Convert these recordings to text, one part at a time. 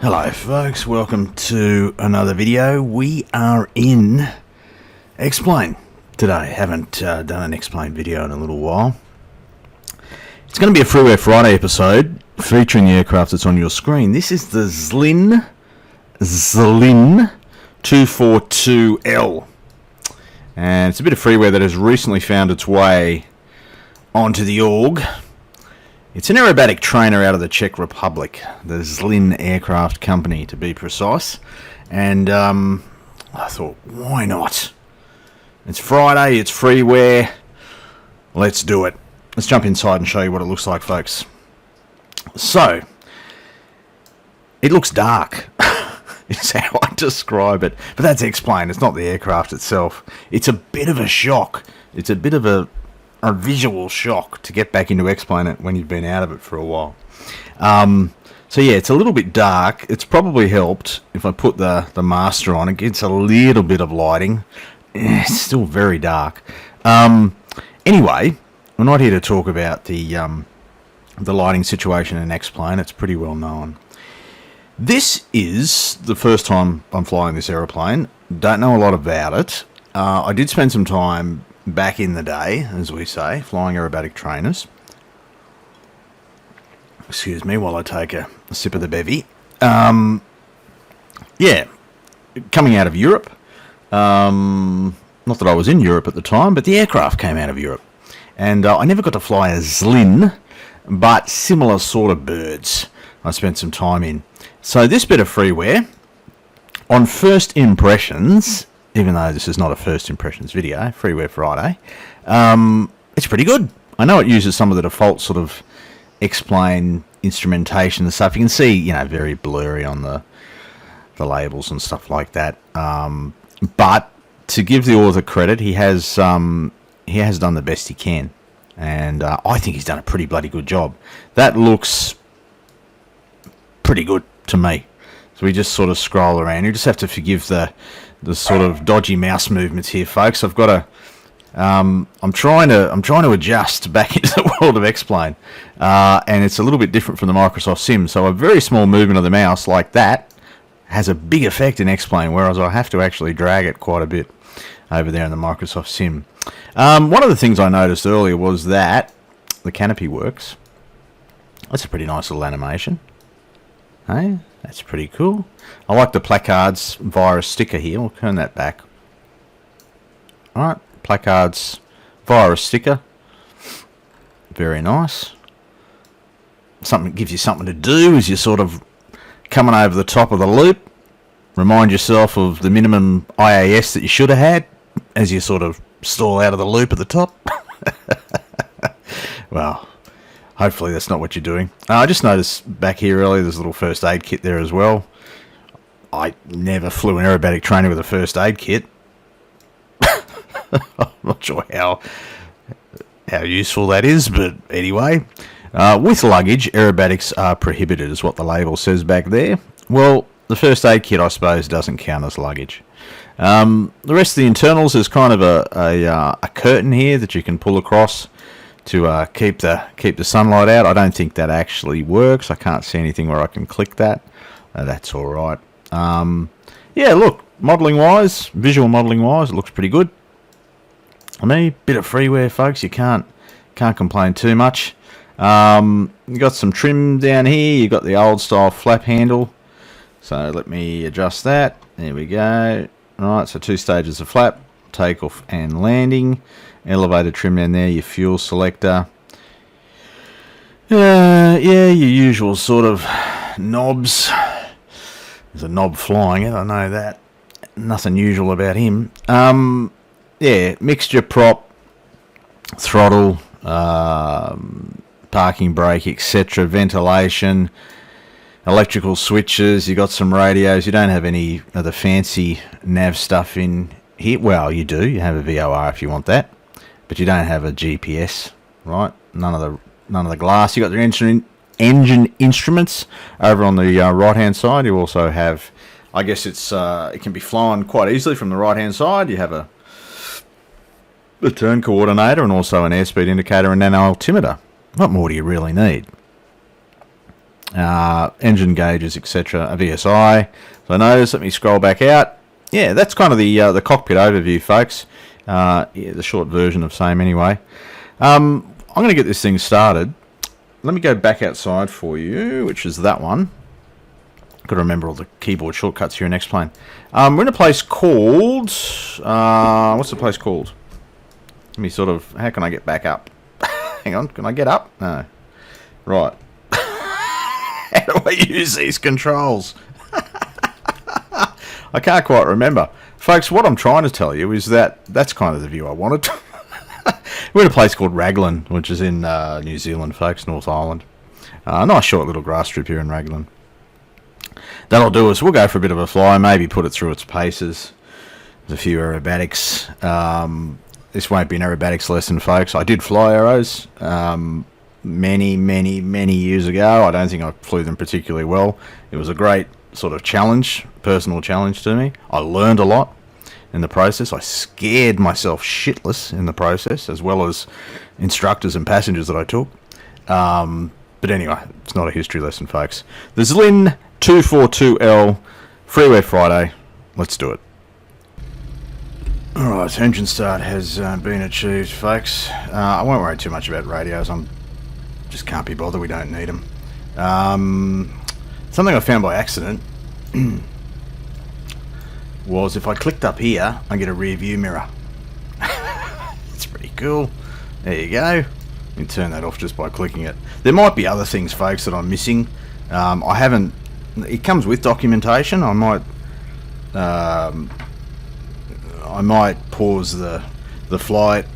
Hello folks, welcome to another video. We are in Explain today. Haven't done an Explain video in a little while. It's going to be a Freeware Friday episode featuring the aircraft that's on your screen. This is the Zlin 242L. And it's a bit of freeware that has recently found its way onto the org. It's an aerobatic trainer out of the Czech Republic, the Zlin aircraft company to be precise. And I thought, why not? It's Friday, it's freeware, let's do it. Let's jump inside and show you what it looks like, folks. So, it looks dark, is how I describe it. But that's Explain, it's not the aircraft itself. It's a bit of a shock. It's a bit of a visual shock to get back into Explain it when you've been out of it for a while. So yeah, it's a little bit dark. It's probably helped if I put the master on. It gets a little bit of lighting. It's still very dark. Anyway, we're not here to talk about the lighting situation in Explain. It's pretty well known. This is the first time I'm flying this aeroplane. Don't know a lot about it. I did spend some time back in the day, as we say, flying aerobatic trainers. Excuse me while I take a sip of the bevy. Yeah, coming out of Europe. Not that I was in Europe at the time, but the aircraft came out of Europe. And I never got to fly a Zlin, but similar sort of birds I spent some time in. So this bit of freeware, on first impressions, even though this is not a first impressions video, Freeware Friday, it's pretty good. I know it uses some of the default sort of Explain instrumentation and stuff. You can see, you know, very blurry on the labels and stuff like that. But to give the author credit, he has done the best he can, and I think he's done a pretty bloody good job. That looks pretty good to me. So we just sort of scroll around. You just have to forgive the sort of dodgy mouse movements here, folks. I've got to. I'm trying to adjust back into the world of Explain, and it's a little bit different from the Microsoft Sim. So a very small movement of the mouse like that has a big effect in Explain, whereas I have to actually drag it quite a bit over there in the Microsoft Sim. One of the things I noticed earlier was that the canopy works. That's a pretty nice little animation. Hey, that's pretty cool. I like the placards via a sticker here. We'll turn that back. Alright, placards via a sticker. Very nice. Something gives you something to do as you're sort of coming over the top of the loop. Remind yourself of the minimum IAS that you should have had as you sort of stall out of the loop at the top. Well, hopefully that's not what you're doing. I just noticed back here earlier there's a little first aid kit there as well. I never flew an aerobatic trainer with a first aid kit. I'm not sure how useful that is, but anyway. With luggage, aerobatics are prohibited, is what the label says back there. Well, the first aid kit, I suppose, doesn't count as luggage. The rest of the internals is kind of a curtain here that you can pull across to keep the sunlight out. I don't think that actually works. I can't see anything where I can click that. That's all right. Yeah, look, modelling wise, visual modelling wise, it looks pretty good. I mean, bit of freeware, folks. You can't complain too much. You got some trim down here. You got the old style flap handle. So let me adjust that. There we go. All right, so 2 stages of flap, takeoff and landing. Elevator trim down there. Your fuel selector. Yeah, your usual sort of knobs. There's a knob flying it, I know that. Nothing usual about him. Yeah, mixture prop, throttle, parking brake, etc. Ventilation, electrical switches. You got some radios. You don't have any of the fancy nav stuff in here. Well, you do. You have a VOR if you want that, but you don't have a GPS, right? None of the glass. You got the engine instruments over on the right hand side. You also have, I guess it can be flown quite easily from the right hand side. You have a turn coordinator and also an airspeed indicator and an altimeter. What more do you really need? engine gauges, etc. A VSI. So notice, let me scroll back out. Yeah, that's kind of the cockpit overview, folks. Yeah, the short version of same anyway. I'm going to get this thing started. Let me go back outside for you, which is that one. Got to remember all the keyboard shortcuts here in X-Plane. We're in a place called... what's the place called? Let me sort of... How can I get back up? Hang on, can I get up? No. Right. How do I use these controls? I can't quite remember. Folks, what I'm trying to tell you is that that's kind of the view I wanted. We're in a place called Raglan, which is in New Zealand, folks, North Island. Nice short little grass strip here in Raglan. That'll do us. We'll go for a bit of a fly, maybe put it through its paces. There's a few aerobatics. This won't be an aerobatics lesson, folks. I did fly arrows many years ago. I don't think I flew them particularly well. It was a great sort of challenge, personal challenge to me. I learned a lot in the process. I scared myself shitless in the process, as well as instructors and passengers that I took. But anyway, it's not a history lesson, folks. The Zlin 242L Freeware Friday. Let's do it. Alright, so engine start has been achieved, folks. I won't worry too much about radios. Just can't be bothered. We don't need them. Something I found by accident was if I clicked up here, I get a rear view mirror. It's pretty cool. There you go. You can turn that off just by clicking it. There might be other things, folks, that I'm missing. I haven't... It comes with documentation. I might pause the flight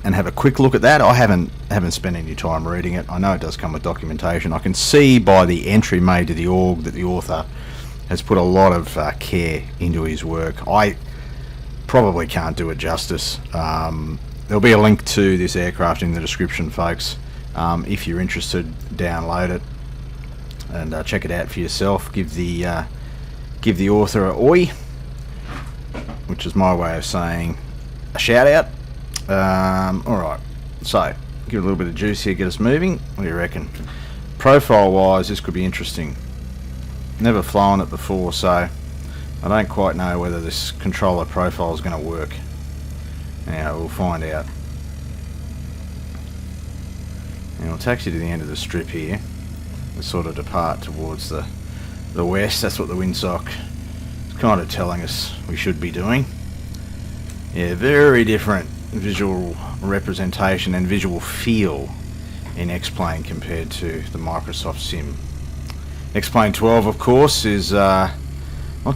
and have a quick look at that. I haven't spent any time reading it. I know it does come with documentation. I can see by the entry made to the org that the author has put a lot of care into his work. I probably can't do it justice. There'll be a link to this aircraft in the description, folks. If you're interested, download it and check it out for yourself. Give the author a oi, which is my way of saying a shout out. Alright, so give it a little bit of juice here, get us moving. What do you reckon? Profile wise, this could be interesting. Never flown it before, so I don't quite know whether this controller profile is going to work. Now we'll find out. And we'll taxi to the end of the strip here. We'll sort of depart towards the west. That's what the windsock is kind of telling us we should be doing. Yeah, very different visual representation and visual feel in X-Plane compared to the Microsoft Sim. X-Plane 12, of course, is not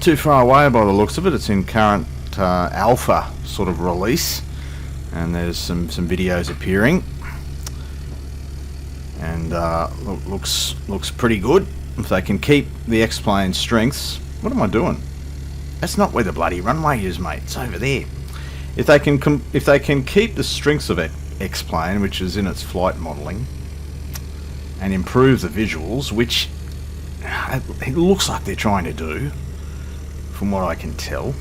too far away by the looks of it. It's in current alpha sort of release, and there's some videos appearing, and looks pretty good. If they can keep the X-Plane strengths. What am I doing? That's not where the bloody runway is, mate. It's over there. If they can keep the strengths of X-Plane, which is in its flight modelling, and improve the visuals, which it looks like they're trying to do, from what I can tell,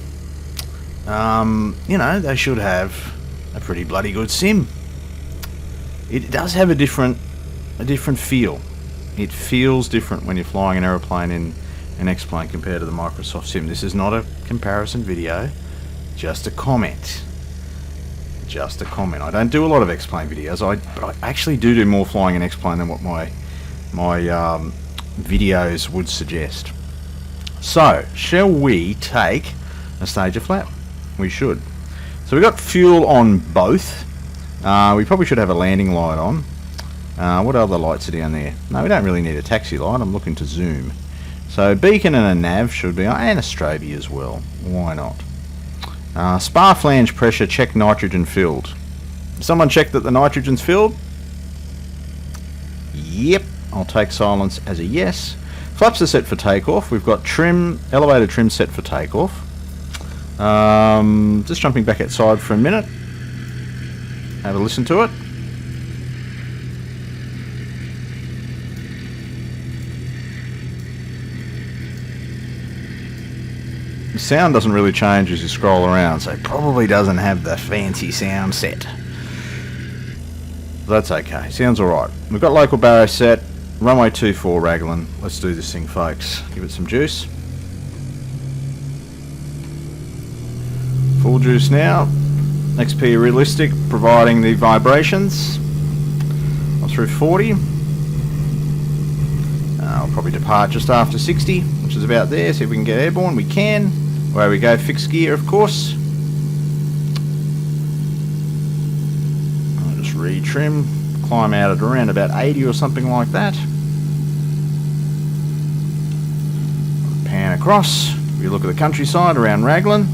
you know, they should have a pretty bloody good sim. It does have a different feel. It feels different when you're flying an aeroplane in an X-Plane compared to the Microsoft Sim. This is not a comparison video, just a comment. Just a comment. I don't do a lot of X-Plane videos, but I actually do more flying in X-Plane than what my videos would suggest. So, shall we take a stage of flap? We should. So we've got fuel on both. We probably should have a landing light on. What other lights are down there? No, we don't really need a taxi light. I'm looking to zoom. So beacon and a nav should be on, and a strobie as well. Why not? Spar flange pressure, check nitrogen filled. Someone check that the nitrogen's filled? Yep. I'll take silence as a yes. Flaps are set for takeoff. We've got trim, elevator trim set for takeoff. Just jumping back outside for a minute. Have a listen to it. The sound doesn't really change as you scroll around, so it probably doesn't have the fancy sound set. That's okay. Sounds alright. We've got local barrow set. Runway 24 Raglan. Let's do this thing, folks. Give it some juice. Full juice now. XP realistic, providing the vibrations. I'm through 40. I'll probably depart just after 60, which is about there. See if we can get airborne. We can. Away we go. Fixed gear, of course. I'll just retrim. Climb out at around about 80 or something like that. Pan across. If you look at the countryside around Raglan,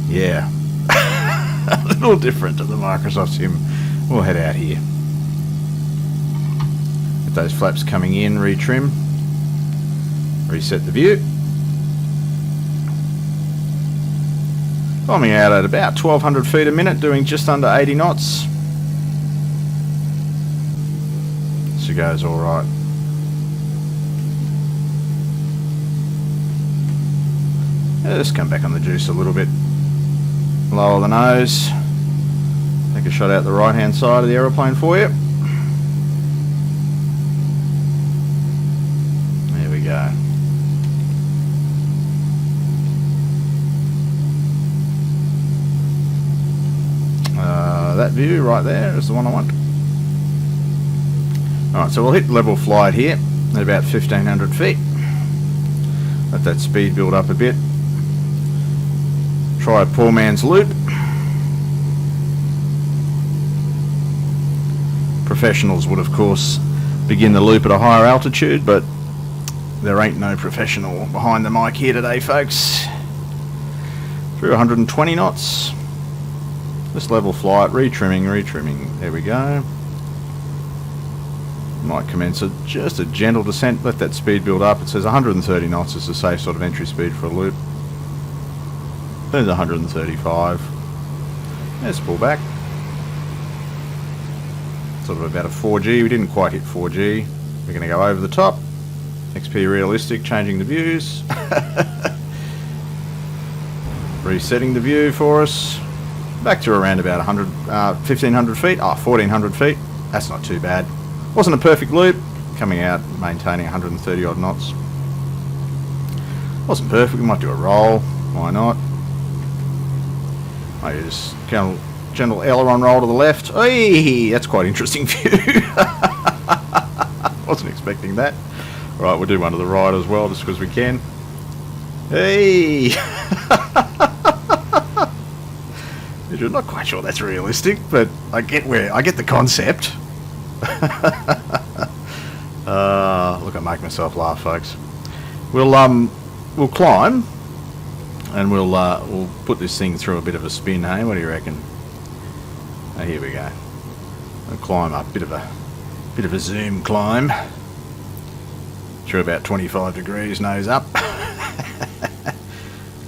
yeah, a little different to the Microsoft Sim. We'll head out here. Get those flaps coming in, retrim, reset the view. Climbing out at about 1200 feet a minute, doing just under 80 knots. She goes all right. Just come back on the juice a little bit. Lower the nose. Take a shot out the right hand side of the aeroplane for you. There we go. That view right there is the one I want. Alright, so we'll hit level flight here at about 1500 feet. Let that speed build up a bit. Try a poor man's loop. Professionals would, of course, begin the loop at a higher altitude, but there ain't no professional behind the mic here today, folks. Through 120 knots. Just level flight, retrimming. There we go. Might commence just a gentle descent. Let that speed build up. It says 130 knots is a safe sort of entry speed for a loop. There's 135. Let's pull back. Sort of about a 4G. We didn't quite hit 4G. We're going to go over the top. XP realistic, changing the views. Resetting the view for us. Back to around about 1,500 feet. 1,400 feet. That's not too bad. Wasn't a perfect loop. Coming out, maintaining 130 odd knots. Wasn't perfect. We might do a roll. Why not? I just gentle aileron roll to the left. Hey, that's quite interesting view. Wasn't expecting that. Right, we'll do one to the right as well, just because we can. Hey. I'm not quite sure that's realistic, but I get the concept. Look, I make myself laugh, folks. We'll climb, and we'll put this thing through a bit of a spin. Hey, what do you reckon? Oh, here we go. We'll climb up, bit of a zoom climb through about 25 degrees, nose up.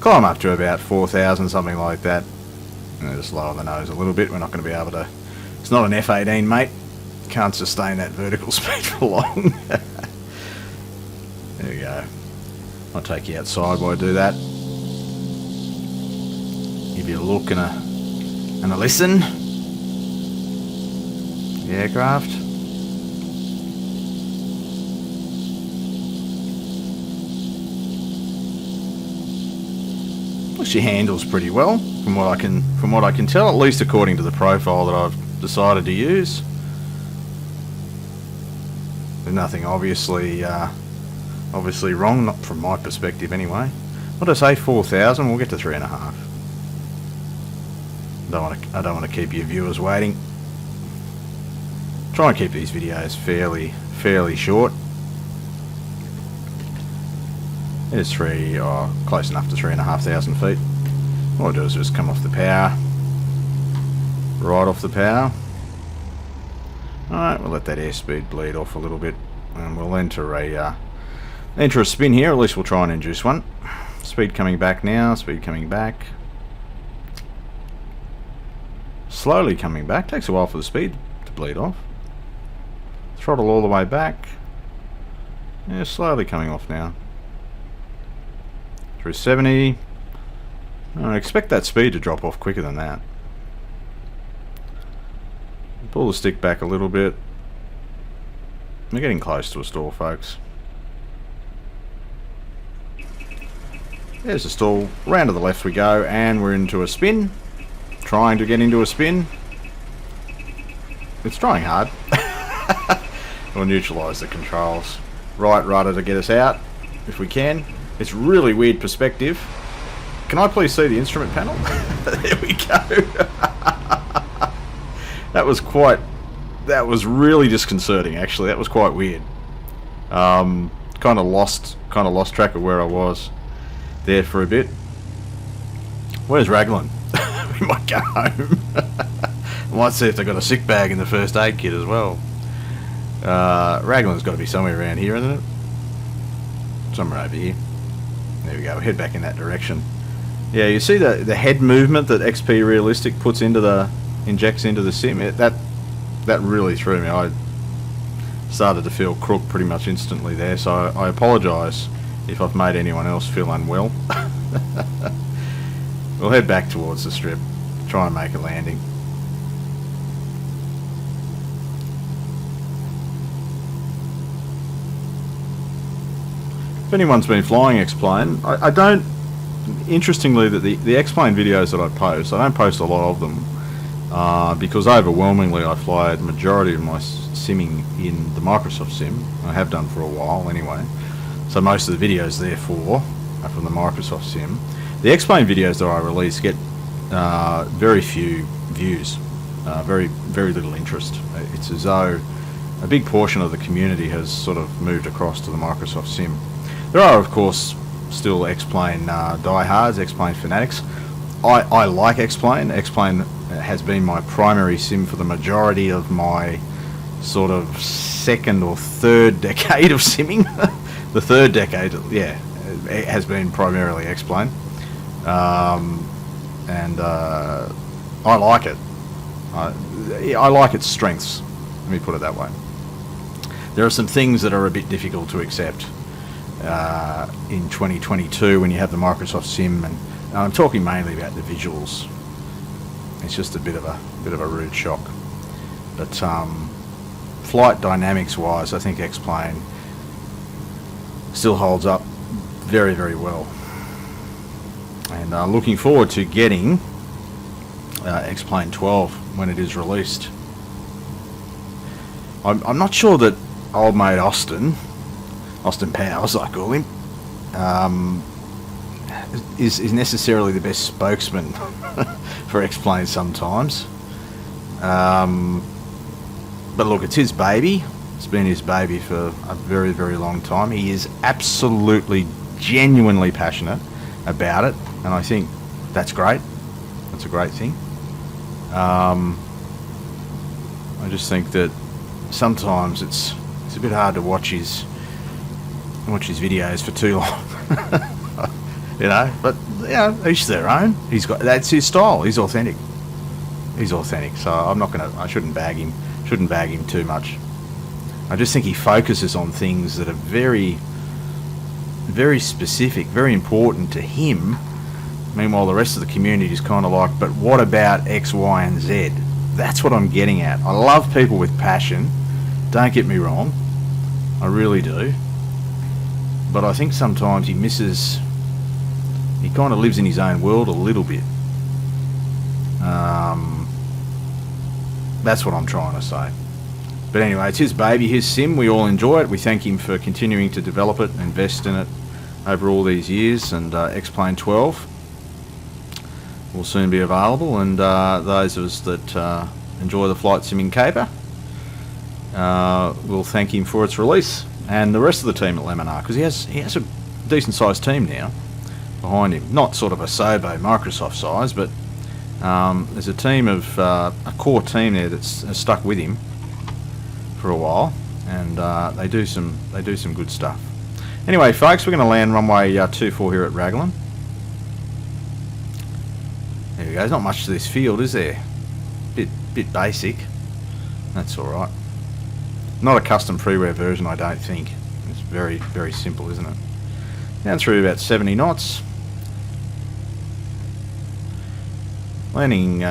Climb up to about 4,000, something like that. And just lower the nose a little bit. We're not going to be able to. It's not an F-18, mate. Can't sustain that vertical speed for long. There we go. I'll take you outside while I do that. Give you a look and a listen. The aircraft. Well, she handles pretty well, from what I can tell, at least according to the profile that I've decided to use. There's nothing obviously wrong, not from my perspective anyway. What did I say? 4,000. We'll get to 3.5. I don't want to keep your viewers waiting. Try and keep these videos fairly short. It is close enough to 3,500 feet. What I'll do is just come off the power, right off the power. Alright, we'll let that airspeed bleed off a little bit, and we'll enter a spin here. At least we'll try and induce one. Speed coming back now, speed coming back. Slowly coming back, takes a while for the speed to bleed off. Throttle all the way back. Yeah, slowly coming off now. Through 70. I expect that speed to drop off quicker than that. Pull the stick back a little bit. We're getting close to a stall, folks. There's a stall. Round to the left we go, and we're into a spin. Trying to get into a spin. It's trying hard. We'll neutralise the controls. Right rudder to get us out, if we can. It's really weird perspective. Can I please see the instrument panel? There we go. That was really disconcerting, actually. That was quite weird. Kind of lost track of where I was there for a bit. Where's Raglan? We might go home. I might see if they've got a sick bag in the first aid kit as well. Raglan's got to be somewhere around here, isn't it? Somewhere over here. There we go. We'll head back in that direction. Yeah, you see the head movement that XP Realistic injects into the sim. That really threw me. I started to feel crook pretty much instantly there. So I apologise if I've made anyone else feel unwell. We'll head back towards the strip. Try and make a landing. If anyone's been flying X-Plane, I don't... Interestingly, that the X-Plane videos that I don't post a lot of them because overwhelmingly I fly the majority of my simming in the Microsoft Sim. I have done for a while anyway. So most of the videos therefore are from the Microsoft Sim. The X-Plane videos that I release get very few views, very little interest. It's as though a big portion of the community has sort of moved across to the Microsoft Sim. There are, of course, still X-Plane diehards, X-Plane fanatics. I like X-Plane. X-Plane has been my primary sim for the majority of my sort of second or third decade of simming. The third decade, yeah, it has been primarily X-Plane. And I like it. I like its strengths, let me put it that way. There are some things that are a bit difficult to accept in 2022 when you have the Microsoft Sim, and I'm talking mainly about the visuals. It's just a bit of a rude shock. But flight dynamics wise, I think X-Plane still holds up very, very well. And looking forward to getting X-Plane 12 when it is released. I'm not sure that old mate Austin Powers, I call him, is necessarily the best spokesman for X-Plane sometimes. But look, it's his baby. It's been his baby for a very, very long time. He is absolutely, genuinely passionate about it, and I think that's great. That's a great thing. I just think that sometimes it's a bit hard to watch his videos for too long. You know, but each their own. That's his style. He's authentic. So I shouldn't bag him too much. I just think he focuses on things that are very, very specific, very important to him. Meanwhile, the rest of the community is kind of like, but what about X, Y, and Z? That's what I'm getting at. I love people with passion. Don't get me wrong. I really do. But I think sometimes he kind of lives in his own world a little bit. That's what I'm trying to say. But anyway, it's his baby, his sim. We all enjoy it. We thank him for continuing to develop it, invest in it over all these years. And X-Plane 12 will soon be available. And those of us that enjoy the flight sim in Caper will thank him for its release. And the rest of the team at Laminar, because he has a decent sized team now behind him. Not sort of a Sobo Microsoft size, but there's a team of a core team there that's stuck with him for a while, and they do some good stuff. Anyway, folks, we're going to land runway 24 here at Raglan. There we go. There's not much to this field, is there? Bit basic. That's all right. Not a custom Freeware version, I don't think. It's very, very simple, isn't it? Down through about 70 knots. Landing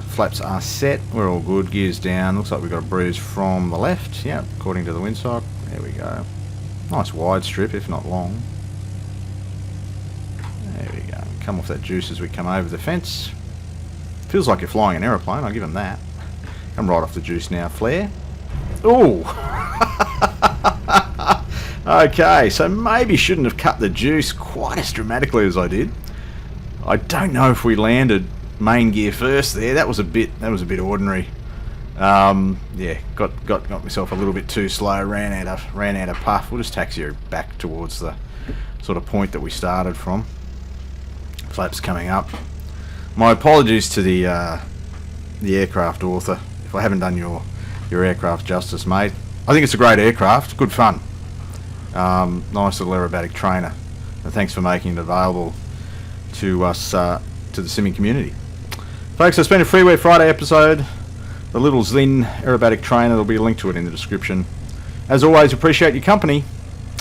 flaps are set. We're all good. Gears down. Looks like we've got a breeze from the left. Yeah, according to the windsock. There we go. Nice wide strip, if not long. There we go. Come off that juice as we come over the fence. Feels like you're flying an aeroplane. I'll give them that. Come right off the juice now. Flare. Ooh. Okay, so maybe shouldn't have cut the juice quite as dramatically as I did. I don't know if we landed main gear first there. That was a bit ordinary. Yeah, got myself a little bit too slow. Ran out of puff. We'll just taxi her back towards the sort of point that we started from. Flaps coming up. My apologies to the aircraft author if I haven't done your aircraft justice, mate. I think it's a great aircraft. Good fun. Nice little aerobatic trainer, and thanks for making it available to us, to the simming community. Folks, that's been a Freeware Friday episode. The little Zlin aerobatic trainer, there'll be a link to it in the description. As always, appreciate your company,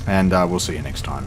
and we'll see you next time.